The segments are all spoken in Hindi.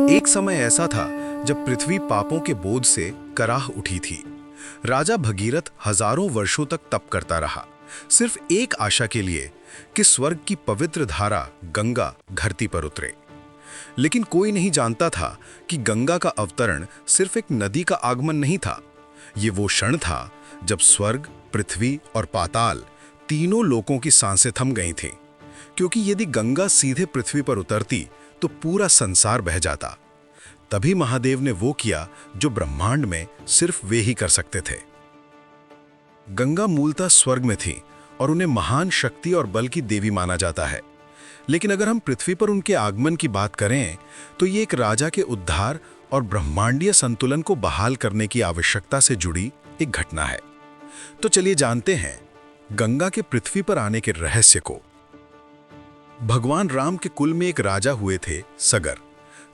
एक समय ऐसा था जब पृथ्वी पापों के बोझ से कराह उठी थी। राजा भगीरथ हजारों वर्षों तक तप करता रहा, सिर्फ एक आशा के लिए कि स्वर्ग की पवित्र धारा गंगा धरती पर उतरे। लेकिन कोई नहीं जानता था कि गंगा का अवतरण सिर्फ एक नदी का आगमन नहीं था। ये वो क्षण था जब स्वर्ग, पृथ्वी और पाताल तीनों लोकों की सांसें थम गई थीं, क्योंकि यदि गंगा सीधे पृथ्वी पर उतरती तो पूरा संसार बह जाता। तभी महादेव ने वो किया जो ब्रह्मांड में सिर्फ वे ही कर सकते थे। गंगा मूलतः स्वर्ग में थी और उन्हें महान शक्ति और बल की देवी माना जाता है। लेकिन अगर हम पृथ्वी पर उनके आगमन की बात करें तो ये एक राजा के उद्धार और ब्रह्मांडीय संतुलन को बहाल करने की आवश्यकता से जुड़ी एक घटना है। तो चलिए जानते हैं गंगा के पृथ्वी पर आने के रहस्य को। भगवान राम के कुल में एक राजा हुए थे, सगर।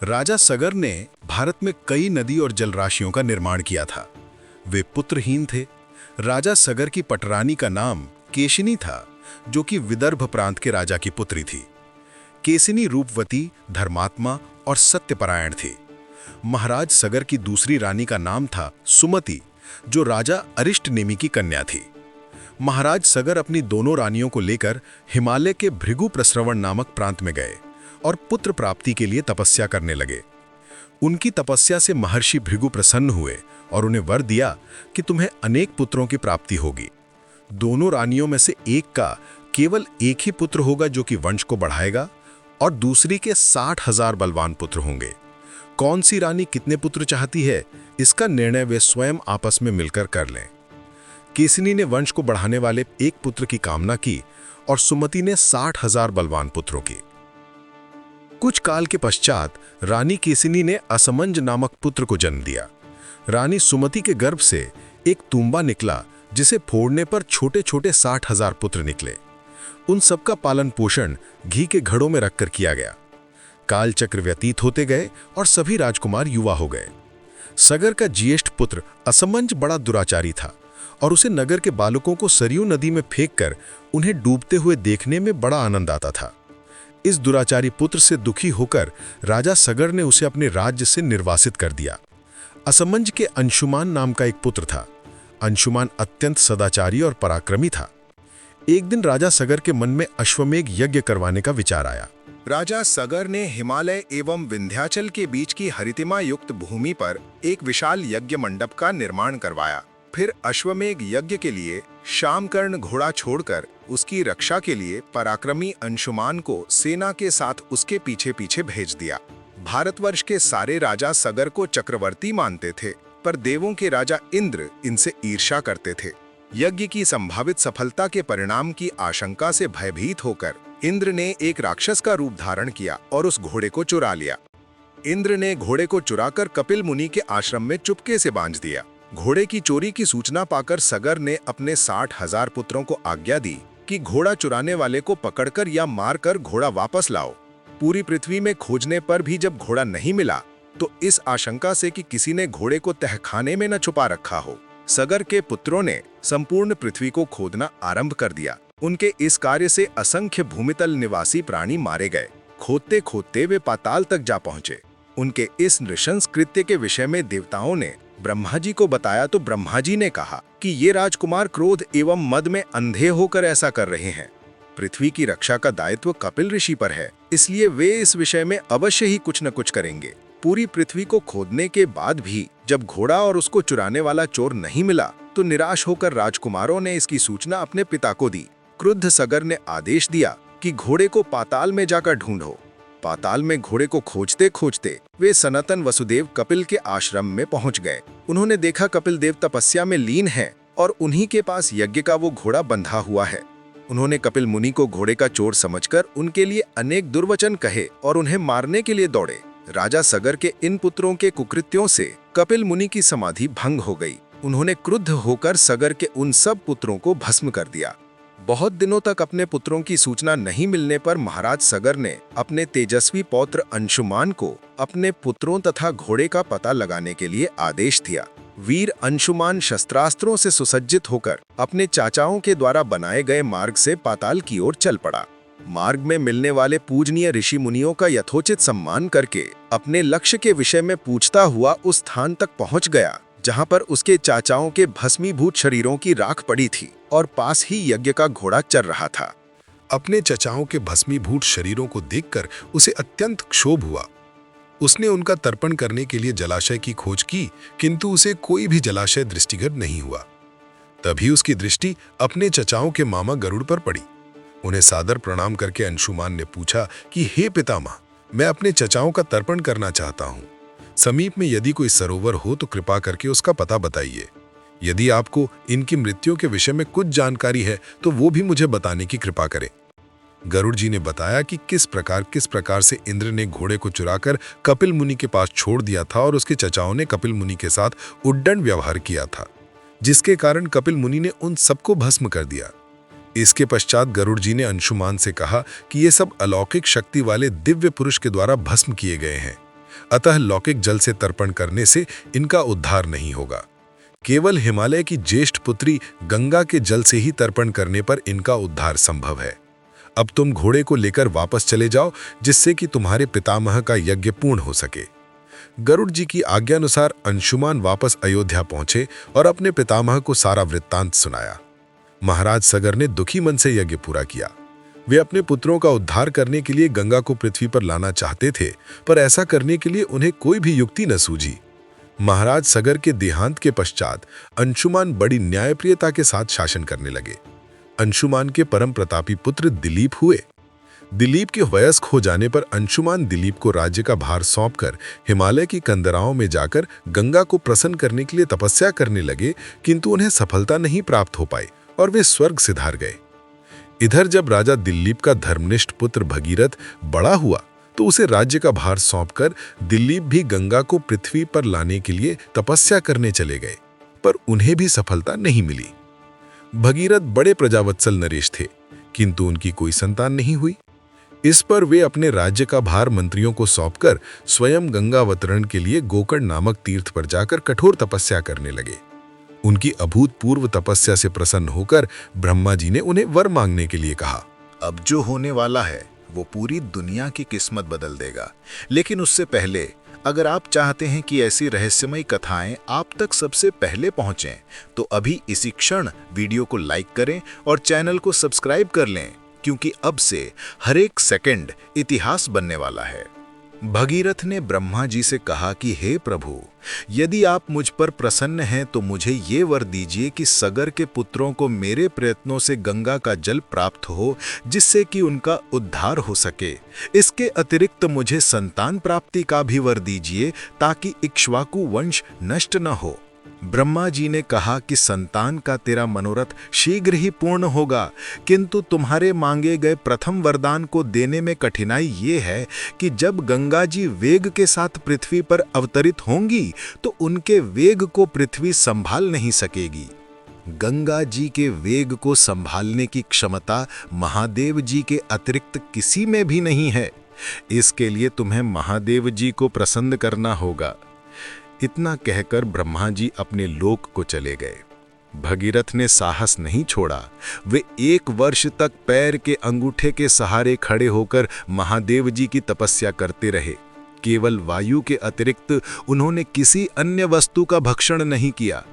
राजा सगर ने भारत में कई नदी और जलराशियों का निर्माण किया था। वे पुत्रहीन थे। राजा सगर की पटरानी का नाम केशिनी था, जो कि विदर्भ प्रांत के राजा की पुत्री थी। केशिनी रूपवती, धर्मात्मा और सत्यपरायण थी। महाराज सगर की दूसरी रानी का नाम था सुमति, जो राजा अरिष्टनेमि की कन्या थी। महाराज सगर अपनी दोनों रानियों को लेकर हिमालय के भृगु प्रस्रवण नामक प्रांत में गए और पुत्र प्राप्ति के लिए तपस्या करने लगे। उनकी तपस्या से महर्षि भृगु प्रसन्न हुए और उन्हें वर दिया कि तुम्हें अनेक पुत्रों की प्राप्ति होगी। दोनों रानियों में से एक का केवल एक ही पुत्र होगा जो कि वंश को बढ़ाएगा, और दूसरी के 60,000 बलवान पुत्र होंगे। कौन सी रानी कितने पुत्र चाहती है, इसका निर्णय वे स्वयं आपस में मिलकर कर लें। केशिनी ने वंश को बढ़ाने वाले एक पुत्र की कामना की और सुमति ने 60,000 बलवान पुत्रों की। कुछ काल के पश्चात रानी केशिनी ने असमंज नामक पुत्र को जन्म दिया। रानी सुमति के गर्भ से एक तुंबा निकला, जिसे फोड़ने पर छोटे छोटे 60,000 पुत्र निकले। उन सबका पालन पोषण घी के घड़ों में रखकर किया गया। काल चक्र व्यतीत होते गए और सभी राजकुमार युवा हो गए। सगर का ज्येष्ठ पुत्र असमंज बड़ा दुराचारी था और उसे नगर के बालकों को सरयू नदी में फेंककर उन्हें डूबते हुए देखने में बड़ा आनंद आता था। इस दुराचारी पुत्र से दुखी होकर राजा सगर ने उसे अपने राज्य से निर्वासित कर दिया। असमंज के अंशुमान नाम का एक पुत्र था। अंशुमान अत्यंत सदाचारी और पराक्रमी था। एक दिन राजा सगर के मन में अश्वमेघ यज्ञ करवाने का विचार आया। राजा सगर ने हिमालय एवं विंध्याचल के बीच की हरितिमा युक्त भूमि पर एक विशाल यज्ञ मंडप का निर्माण करवाया। फिर अश्वमेघ यज्ञ के लिए शामकर्ण घोड़ा छोड़कर उसकी रक्षा के लिए पराक्रमी अंशुमान को सेना के साथ उसके पीछे पीछे भेज दिया। भारतवर्ष के सारे राजा सगर को चक्रवर्ती मानते थे, पर देवों के राजा इंद्र इनसे ईर्ष्या करते थे। यज्ञ की संभावित सफलता के परिणाम की आशंका से भयभीत होकर इंद्र ने एक राक्षस का रूप धारण किया और उस घोड़े को चुरा लिया। इंद्र ने घोड़े को चुराकर कपिल मुनि के आश्रम में चुपके से बांध दिया। घोड़े की चोरी की सूचना पाकर सगर ने अपने 60,000 पुत्रों को आज्ञा दी कि घोड़ा चुराने वाले को पकड़कर या मारकर घोड़ा वापस लाओ। पूरी पृथ्वी में खोजने पर भी जब घोड़ा नहीं मिला तो इस आशंका से कि किसी ने घोड़े को तहखाने में न छुपा रखा हो, सगर के पुत्रों ने संपूर्ण पृथ्वी को खोदना आरंभ कर दिया। उनके इस कार्य से असंख्य भूमितल निवासी प्राणी मारे गए। खोदते खोदते वे पाताल तक जा पहुंचे। उनके इस नृशंस कृत्य के विषय में देवताओं ने ब्रह्मा जी को बताया तो ब्रह्मा जी ने कहा कि ये राजकुमार क्रोध एवं मद में अंधे होकर ऐसा कर रहे हैं। पृथ्वी की रक्षा का दायित्व कपिल ऋषि पर है, इसलिए वे इस विषय में अवश्य ही कुछ न कुछ करेंगे। पूरी पृथ्वी को खोदने के बाद भी जब घोड़ा और उसको चुराने वाला चोर नहीं मिला तो निराश होकर राजकुमारों ने इसकी सूचना अपने पिता को दी। क्रुद्ध सगर ने आदेश दिया कि घोड़े को पाताल में जाकर ढूंढो। पाताल में घोड़े को खोजते खोजते वे सनातन वसुदेव कपिल के आश्रम में पहुंच गए। उन्होंने देखा कपिल देव तपस्या में लीन हैं और उन्हीं के पास यज्ञ का वो घोड़ा बंधा हुआ है। उन्होंने कपिल मुनि को घोड़े का चोर समझकर उनके लिए अनेक दुर्वचन कहे और उन्हें मारने के लिए दौड़े। राजा सगर के इन पुत्रों के कुकृत्यों से कपिल मुनि की समाधि भंग हो गई। उन्होंने क्रुद्ध होकर सगर के उन सब पुत्रों को भस्म कर दिया। बहुत दिनों तक अपने पुत्रों की सूचना नहीं मिलने पर महाराज सगर ने अपने तेजस्वी पौत्र अंशुमान को अपने पुत्रों तथा घोड़े का पता लगाने के लिए आदेश दिया। वीर अंशुमान शस्त्रास्त्रों से सुसज्जित होकर अपने चाचाओं के द्वारा बनाए गए मार्ग से पाताल की ओर चल पड़ा। मार्ग में मिलने वाले पूजनीय ऋषि मुनियों का यथोचित सम्मान करके अपने लक्ष्य के विषय में पूछता हुआ उस स्थान तक पहुंच गया जहां पर उसके चाचाओं के भस्मीभूत शरीरों की राख पड़ी थी और पास ही यज्ञ का घोड़ा चल रहा था। अपने चचाओं के भस्मीभूत शरीरों को देखकर उसे अत्यंत क्षोभ हुआ। उसने उनका तर्पण करने के लिए जलाशय की खोज की, किंतु उसे कोई भी जलाशय दृष्टिगत नहीं हुआ। तभी उसकी दृष्टि अपने चचाओं के मामा गरुड़ पर पड़ी। उन्हें सादर प्रणाम करके अंशुमान ने पूछा कि हे पितामह, मैं अपने चचाओं का तर्पण करना चाहता हूँ। समीप में यदि कोई सरोवर हो तो कृपा करके उसका पता बताइए। यदि आपको इनकी मृत्यु के विषय में कुछ जानकारी है तो वो भी मुझे बताने की कृपा करें। गरुड़ जी ने बताया कि किस प्रकार से इंद्र ने घोड़े को चुराकर कपिल मुनि के पास छोड़ दिया था और उसके चचाओं ने कपिल मुनि के साथ उद्दंड व्यवहार किया था, जिसके कारण कपिल मुनि ने उन सबको भस्म कर दिया। इसके पश्चात गरुड़ जी ने अंशुमान से कहा कि ये सब अलौकिक शक्ति वाले दिव्य पुरुष के द्वारा भस्म किए गए हैं, अतः लौकिक जल से तर्पण करने से इनका उद्धार नहीं होगा। केवल हिमालय की ज्येष्ठ पुत्री गंगा के जल से ही तर्पण करने पर इनका उद्धार संभव है। अब तुम घोड़े को लेकर वापस चले जाओ, जिससे कि तुम्हारे पितामह का यज्ञ पूर्ण हो सके। गरुड़ जी की आज्ञानुसार अंशुमान वापस अयोध्या पहुंचे और अपने पितामह को सारा वृत्तांत सुनाया। महाराज सगर ने दुखी मन से यज्ञ पूरा किया। वे अपने पुत्रों का उद्धार करने के लिए गंगा को पृथ्वी पर लाना चाहते थे, पर ऐसा करने के लिए उन्हें कोई भी युक्ति न सूझी। महाराज सगर के देहांत के पश्चात अंशुमान बड़ी न्यायप्रियता के साथ शासन करने लगे। अंशुमान के परम प्रतापी पुत्र दिलीप हुए। दिलीप के वयस्क हो जाने पर अंशुमान दिलीप को राज्य का भार सौंपकर हिमालय की कंदराओं में जाकर गंगा को प्रसन्न करने के लिए तपस्या करने लगे, किंतु उन्हें सफलता नहीं प्राप्त हो पाई और वे स्वर्ग सिधार गए। इधर जब राजा दिलीप का धर्मनिष्ठ पुत्र भगीरथ बड़ा हुआ तो उसे राज्य का भार सौंपकर दिलीप भी गंगा को पृथ्वी पर लाने के लिए तपस्या करने चले गए, पर उन्हें भी सफलता नहीं मिली। भगीरथ बड़े प्रजावत्सल नरेश थे, किंतु उनकी कोई संतान नहीं हुई। इस पर वे अपने राज्य का भार मंत्रियों को सौंपकर स्वयं गंगावतरण के लिए गोकर्ण नामक तीर्थ पर जाकर कठोर तपस्या करने लगे। उनकी अभूतपूर्व तपस्या से प्रसन्न होकर ब्रह्मा जी ने उन्हें वर मांगने के लिए कहा। अब जो होने वाला है वो पूरी दुनिया की किस्मत बदल देगा, लेकिन उससे पहले अगर आप चाहते हैं कि ऐसी रहस्यमयी कथाएं आप तक सबसे पहले पहुंचें, तो अभी इसी क्षण वीडियो को लाइक करें और चैनल को सब्सक्राइब कर लें, क्योंकि अब से हर एक सेकंड इतिहास बनने वाला है। भगीरथ ने ब्रह्मा जी से कहा कि हे प्रभु, यदि आप मुझ पर प्रसन्न हैं तो मुझे ये वर दीजिए कि सगर के पुत्रों को मेरे प्रयत्नों से गंगा का जल प्राप्त हो, जिससे कि उनका उद्धार हो सके। इसके अतिरिक्त मुझे संतान प्राप्ति का भी वर दीजिए, ताकि इक्ष्वाकु वंश नष्ट न हो। ब्रह्मा जी ने कहा कि संतान का तेरा मनोरथ शीघ्र ही पूर्ण होगा, किंतु तुम्हारे मांगे गए प्रथम वरदान को देने में कठिनाई ये है कि जब गंगा जी वेग के साथ पृथ्वी पर अवतरित होंगी तो उनके वेग को पृथ्वी संभाल नहीं सकेगी। गंगा जी के वेग को संभालने की क्षमता महादेव जी के अतिरिक्त किसी में भी नहीं है। इसके लिए तुम्हें महादेव जी को प्रसन्न करना होगा। इतना कहकर ब्रह्मा जी अपने लोक को चले गए। भगीरथ ने साहस नहीं छोड़ा। वे 1 वर्ष तक पैर के अंगूठे के सहारे खड़े होकर महादेव जी की तपस्या करते रहे। केवल वायु के अतिरिक्त उन्होंने किसी अन्य वस्तु का भक्षण नहीं किया।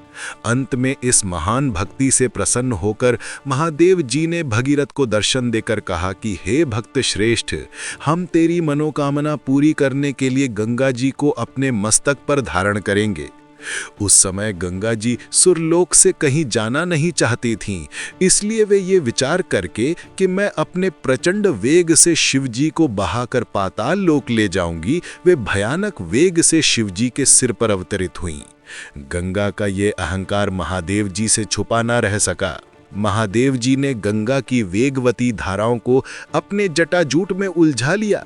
अंत में इस महान भक्ति से प्रसन्न होकर महादेव जी ने भगीरथ को दर्शन देकर कहा कि हे भक्त श्रेष्ठ, हम तेरी मनोकामना पूरी करने के लिए गंगा जी को अपने मस्तक पर धारण करेंगे। उस समय गंगा जी सुरलोक से कहीं जाना नहीं चाहती थीं, इसलिए वे ये विचार करके कि मैं अपने प्रचंड वेग से शिवजी को बहाकर पाताल लोक ले जाऊंगी, वे भयानक वेग से शिवजी के सिर पर अवतरित हुईं। गंगा का ये अहंकार महादेव जी से छुपा ना रह सका। महादेव जी ने गंगा की वेगवती धाराओं को अपने जटाजूट में उलझा लिया।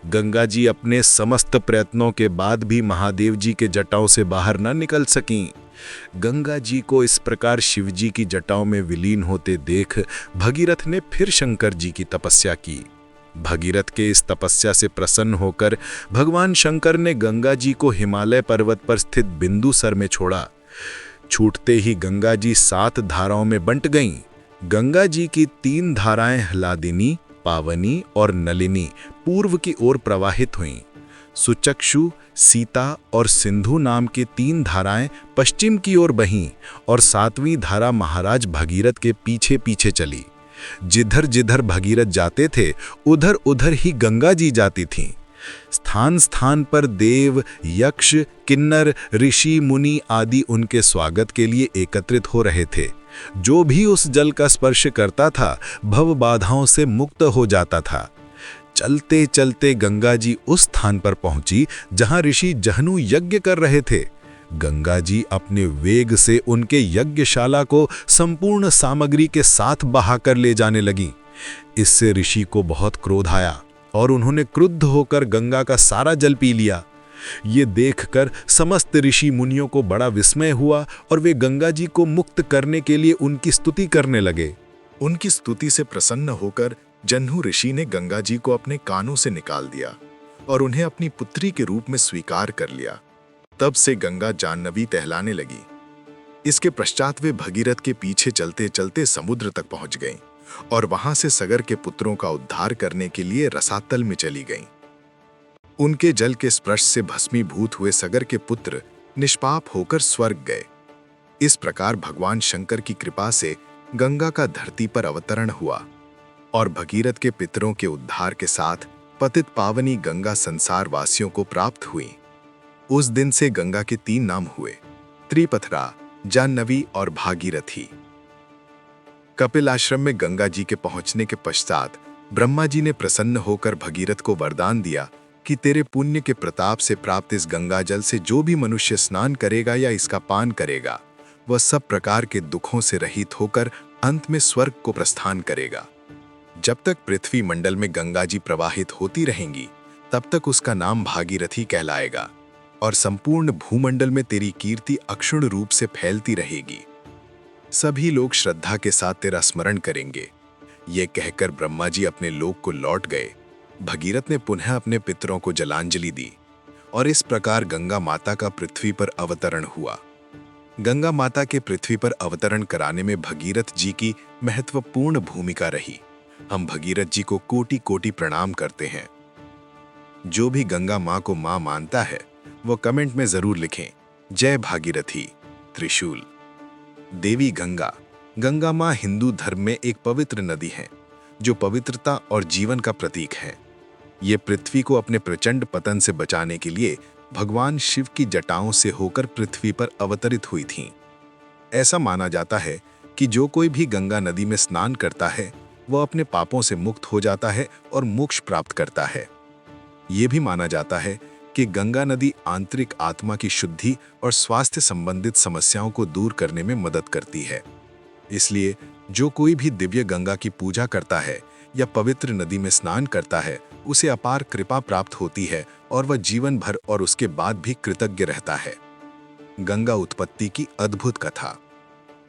गंगा जी अपने समस्त प्रयत्नों के बाद भी महादेव जी के जटाओं से बाहर न निकल सकीं। गंगा जी को इस प्रकार शिवजी की जटाओं में विलीन होते देख भगीरथ ने फिर शंकर जी की तपस्या की। भगीरथ के इस तपस्या से प्रसन्न होकर भगवान शंकर ने गंगा जी को हिमालय पर्वत पर स्थित बिंदुसर में छोड़ा। छूटते ही गंगा जी 7 धाराओं में बंट गईं। गंगा जी की 3 धाराएं हलादिनी, पावनी और नलिनी पूर्व की ओर प्रवाहित हुईं। सुचक्षु, सीता और सिंधु नाम के 3 धाराएं पश्चिम की ओर बहीं और 7वीं धारा महाराज भगीरथ के पीछे पीछे चली। जिधर जिधर भगीरथ जाते थे उधर उधर ही गंगा जी जाती थीं। स्थान स्थान पर देव, यक्ष, किन्नर, ऋषि, मुनि आदि उनके स्वागत के लिए एकत्रित हो रहे थे। जो भी उस जल का स्पर्श करता था भव बाधाओं से मुक्त हो जाता था। चलते चलते गंगा जी उस स्थान पर पहुंची जहां ऋषि जहनु यज्ञ कर रहे थे। गंगा जी अपने वेग से उनके यज्ञशाला को संपूर्ण सामग्री के साथ बहाकर ले जाने लगी। इससे ऋषि को बहुत क्रोध आया और उन्होंने क्रुद्ध होकर गंगा का सारा जल पी लिया। ये देखकर समस्त ऋषि मुनियों को बड़ा विस्मय हुआ और वे गंगा जी को मुक्त करने के लिए उनकी स्तुति करने लगे। उनकी स्तुति से प्रसन्न होकर जह्नु ऋषि ने गंगा जी को अपने कानों से निकाल दिया और उन्हें अपनी पुत्री के रूप में स्वीकार कर लिया। तब से गंगा जाह्नवी कहलाने लगी। इसके पश्चात वे भगीरथ के पीछे चलते चलते समुद्र तक पहुंच गईं और वहां से सगर के पुत्रों का उद्धार करने के लिए रसातल में चली गईं। उनके जल के स्पर्श से भस्मीभूत हुए सगर के पुत्र निष्पाप होकर स्वर्ग गए। इस प्रकार भगवान शंकर की कृपा से गंगा का धरती पर अवतरण हुआ और भगीरथ के पितरों के उद्धार के साथ पतित पावनी गंगा संसार वासियों को प्राप्त हुई। उस दिन से गंगा के 3 नाम हुए, त्रिपथरा, जाह्नवी और भागीरथी। कपिल आश्रम में गंगा जी के पहुंचने के पश्चात ब्रह्मा जी ने प्रसन्न होकर भगीरथ को वरदान दिया कि तेरे पुण्य के प्रताप से प्राप्त इस गंगा जल से जो भी मनुष्य स्नान करेगा या इसका पान करेगा वह सब प्रकार के दुखों से रहित होकर अंत में स्वर्ग को प्रस्थान करेगा। जब तक पृथ्वी मंडल में गंगा जी प्रवाहित होती रहेंगी तब तक उसका नाम भागीरथी कहलाएगा और संपूर्ण भूमंडल में तेरी कीर्ति अक्षुण रूप से फैलती रहेगी। सभी लोग श्रद्धा के साथ तेरा स्मरण करेंगे। ये कहकर ब्रह्मा जी अपने लोक को लौट गए। भगीरथ ने पुनः अपने पितरों को जलांजलि दी और इस प्रकार गंगा माता का पृथ्वी पर अवतरण हुआ। गंगा माता के पृथ्वी पर अवतरण कराने में भगीरथ जी की महत्वपूर्ण भूमिका रही। हम भगीरथ जी को कोटि कोटि प्रणाम करते हैं। जो भी गंगा माँ को माँ मानता है वो कमेंट में जरूर लिखें, जय भागीरथी त्रिशूल। देवी गंगा, गंगा माँ हिंदू धर्म में एक पवित्र नदी है जो पवित्रता और जीवन का प्रतीक है। ये पृथ्वी को अपने प्रचंड पतन से बचाने के लिए भगवान शिव की जटाओं से होकर पृथ्वी पर अवतरित हुई थीं। ऐसा माना जाता है कि जो कोई भी गंगा नदी में स्नान करता है वह अपने पापों से मुक्त हो जाता है और मोक्ष प्राप्त करता है। ये भी माना जाता है कि गंगा नदी आंतरिक आत्मा की शुद्धि और स्वास्थ्य संबंधित समस्याओं को दूर करने में मदद करती है। इसलिए जो कोई भी दिव्य गंगा की पूजा करता है या पवित्र नदी में स्नान करता है उसे अपार कृपा प्राप्त होती है और वह जीवन भर और उसके बाद भी कृतज्ञ रहता है। गंगा उत्पत्ति की अद्भुत कथा।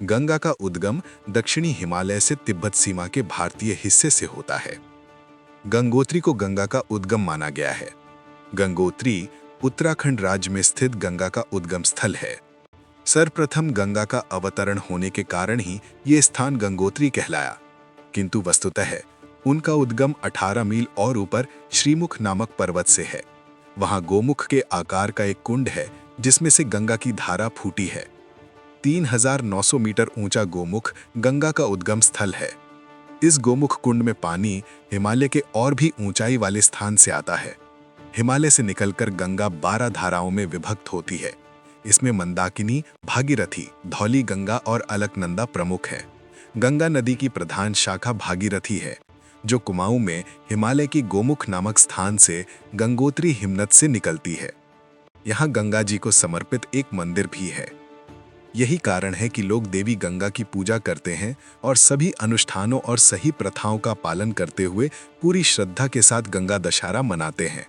गंगा का उद्गम दक्षिणी हिमालय से तिब्बत सीमा के भारतीय हिस्से से होता है। गंगोत्री को गंगा का उद्गम माना गया है। गंगोत्री उत्तराखंड राज्य में स्थित गंगा का उद्गम स्थल है। सर्वप्रथम गंगा का अवतरण होने के कारण ही ये स्थान गंगोत्री कहलाया, किंतु वस्तुतः उनका उद्गम 18 मील और ऊपर श्रीमुख नामक पर्वत से है। वहां गोमुख के आकार का एक कुंड है जिसमें से गंगा की धारा फूटी है। 3900 मीटर ऊंचा गोमुख गंगा का उद्गम स्थल है। इस गोमुख कुंड में पानी हिमालय के और भी ऊंचाई वाले स्थान से आता है। हिमालय से निकलकर गंगा 12 धाराओं में विभक्त होती है। इसमें मंदाकिनी, भागीरथी, धौली गंगा और अलकनंदा प्रमुख है। गंगा नदी की प्रधान शाखा भागीरथी है जो कुमाऊं में हिमालय की गोमुख नामक स्थान से गंगोत्री हिमनद से निकलती है। यहाँ गंगा जी को समर्पित एक मंदिर भी है। यही कारण है कि लोग देवी गंगा की पूजा करते हैं और सभी अनुष्ठानों और सही प्रथाओं का पालन करते हुए पूरी श्रद्धा के साथ गंगा दशहरा मनाते हैं।